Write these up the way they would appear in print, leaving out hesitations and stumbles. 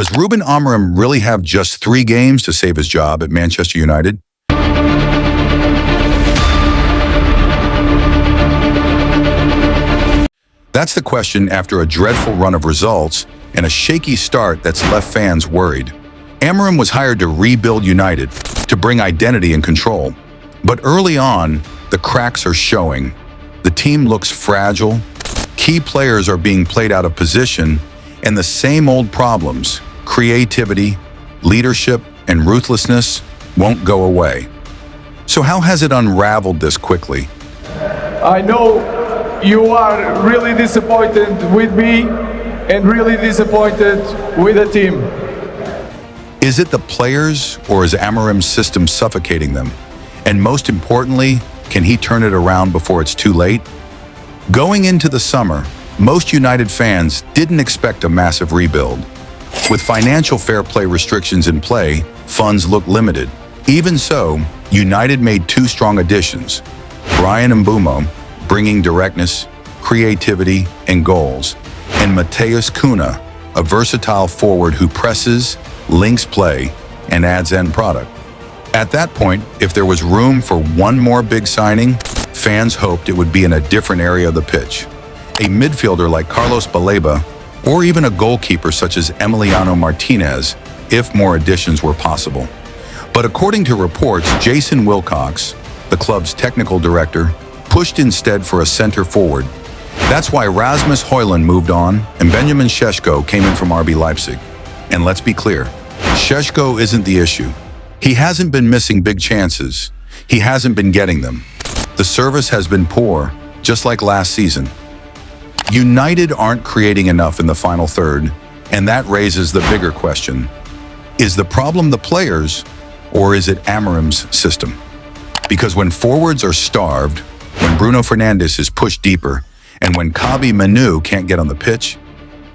Does Rúben Amorim really have just 3 games to save his job at Manchester United? That's the question after a dreadful run of results and a shaky start that's left fans worried. Amorim was hired to rebuild United, to bring identity and control. But early on, the cracks are showing. The team looks fragile, key players are being played out of position, and the same old problems, creativity, leadership, and ruthlessness, won't go away. So how has it unraveled this quickly? I know you are really disappointed with me and really disappointed with the team. Is it the players, or is Amorim's system suffocating them? And most importantly, can he turn it around before it's too late? Going into the summer, most United fans didn't expect a massive rebuild. With financial fair play restrictions in play, funds look limited. Even so, United made 2 strong additions. Bryan Mbeumo, bringing directness, creativity, and goals, and Matheus Cunha, a versatile forward who presses, links play, and adds end product. At that point, if there was room for one more big signing, fans hoped it would be in a different area of the pitch. A midfielder like Carlos Baleba, or even a goalkeeper such as Emiliano Martinez, if more additions were possible. But according to reports, Jason Wilcox, the club's technical director, pushed instead for a center forward. That's why Rasmus Højlund moved on and Benjamin Šeško came in from RB Leipzig. And let's be clear, Šeško isn't the issue. He hasn't been missing big chances. He hasn't been getting them. The service has been poor, just like last season. United aren't creating enough in the final third, and that raises the bigger question. Is the problem the players, or is it Amorim's system? Because when forwards are starved, when Bruno Fernandes is pushed deeper, and when Kobbie Mainoo can't get on the pitch,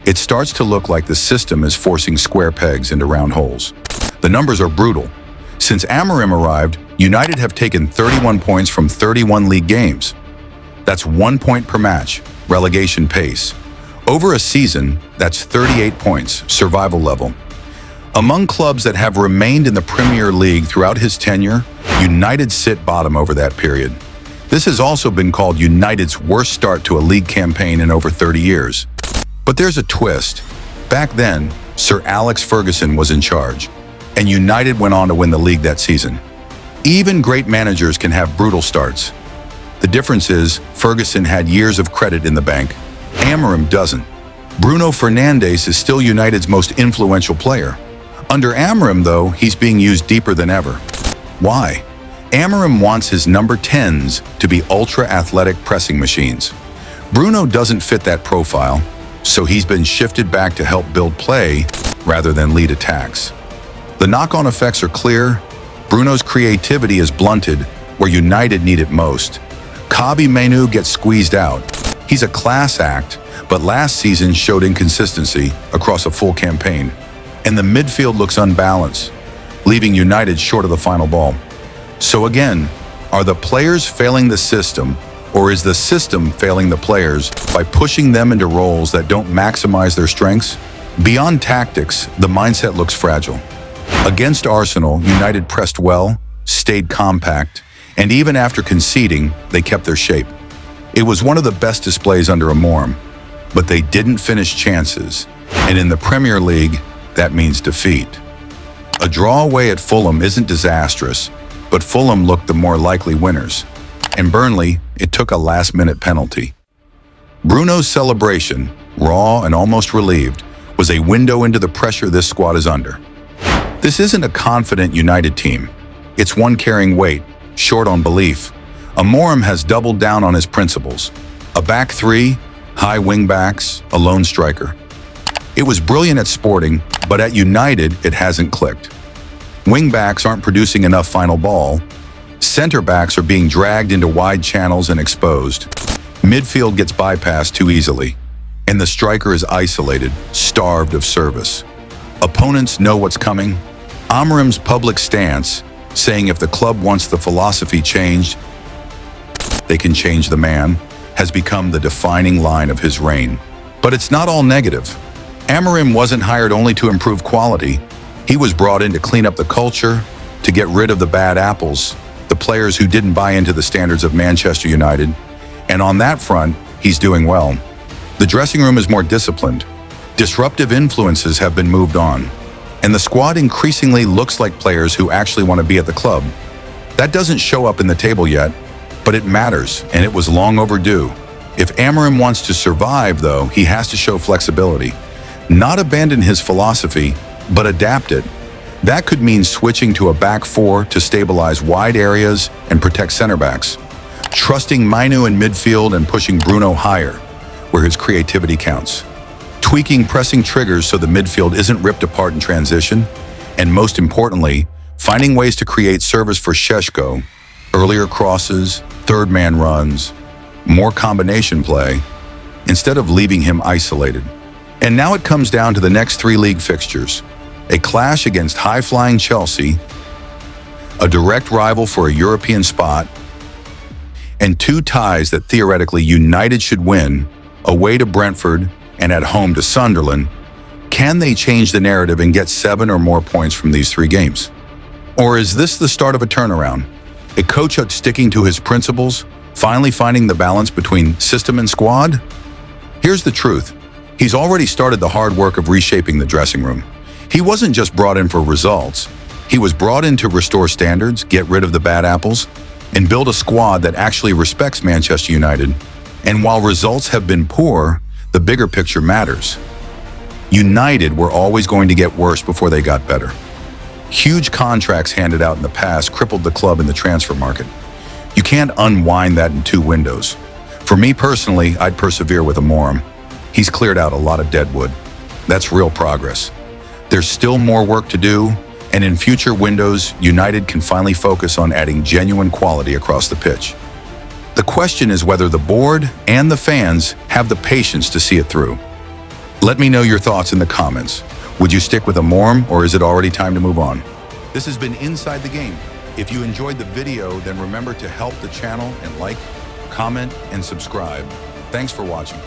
it starts to look like the system is forcing square pegs into round holes. The numbers are brutal. Since Amorim arrived, United have taken 31 points from 31 league games. That's 1 point per match, relegation pace. Over a season, that's 38 points, survival level. Among clubs that have remained in the Premier League throughout his tenure, United sit bottom over that period. This has also been called United's worst start to a league campaign in over 30 years. But there's a twist. Back then, Sir Alex Ferguson was in charge, and United went on to win the league that season. Even great managers can have brutal starts. The difference is, Ferguson had years of credit in the bank. Amorim doesn't. Bruno Fernandes is still United's most influential player. Under Amorim, though, he's being used deeper than ever. Why? Amorim wants his number 10s to be ultra-athletic pressing machines. Bruno doesn't fit that profile, so he's been shifted back to help build play rather than lead attacks. The knock-on effects are clear. Bruno's creativity is blunted where United need it most. Kobbie Mainoo gets squeezed out. He's a class act, but last season showed inconsistency across a full campaign. And the midfield looks unbalanced, leaving United short of the final ball. So again, are the players failing the system, or is the system failing the players by pushing them into roles that don't maximize their strengths? Beyond tactics, the mindset looks fragile. Against Arsenal, United pressed well, stayed compact, and even after conceding, they kept their shape. It was one of the best displays under Amorim, but they didn't finish chances, and in the Premier League, that means defeat. A draw away at Fulham isn't disastrous, but Fulham looked the more likely winners. And Burnley, it took a last-minute penalty. Bruno's celebration, raw and almost relieved, was a window into the pressure this squad is under. This isn't a confident United team. It's one carrying weight, short on belief. Amorim has doubled down on his principles. A back 3, high wing backs, a lone striker. It was brilliant at Sporting, but at United, it hasn't clicked. Wing backs aren't producing enough final ball. Center backs are being dragged into wide channels and exposed. Midfield gets bypassed too easily. And the striker is isolated, starved of service. Opponents know what's coming. Amorim's public stance, saying if the club wants the philosophy changed, they can change the man, has become the defining line of his reign. But it's not all negative. Amorim wasn't hired only to improve quality. He was brought in to clean up the culture, to get rid of the bad apples, the players who didn't buy into the standards of Manchester United. And on that front, he's doing well. The dressing room is more disciplined. Disruptive influences have been moved on. And the squad increasingly looks like players who actually want to be at the club. That doesn't show up in the table yet, but it matters, and it was long overdue. If Amorim wants to survive, though, he has to show flexibility. Not abandon his philosophy, but adapt it. That could mean switching to a back four to stabilize wide areas and protect center backs. Trusting Mainu in midfield and pushing Bruno higher, where his creativity counts. Tweaking pressing triggers so the midfield isn't ripped apart in transition. And most importantly, finding ways to create service for Šeško, earlier crosses, third-man runs, more combination play, instead of leaving him isolated. And now it comes down to the next 3 league fixtures. A clash against high-flying Chelsea, a direct rival for a European spot, and 2 ties that theoretically United should win, away to Brentford and at home to Sunderland. Can they change the narrative and get 7 or more points from these 3 games? Or is this the start of a turnaround? A coach out sticking to his principles, finally finding the balance between system and squad? Here's the truth. He's already started the hard work of reshaping the dressing room. He wasn't just brought in for results. He was brought in to restore standards, get rid of the bad apples, and build a squad that actually respects Manchester United. And while results have been poor, the bigger picture matters. United were always going to get worse before they got better. Huge contracts handed out in the past crippled the club in the transfer market. You can't unwind that in 2 windows. For me personally, I'd persevere with Amorim. He's cleared out a lot of deadwood. That's real progress. There's still more work to do, and in future windows, United can finally focus on adding genuine quality across the pitch. The question is whether the board and the fans have the patience to see it through. Let me know your thoughts in the comments. Would you stick with Amorim, or is it already time to move on? This has been Inside the Game. If you enjoyed the video, then remember to help the channel and like, comment, and subscribe. Thanks for watching.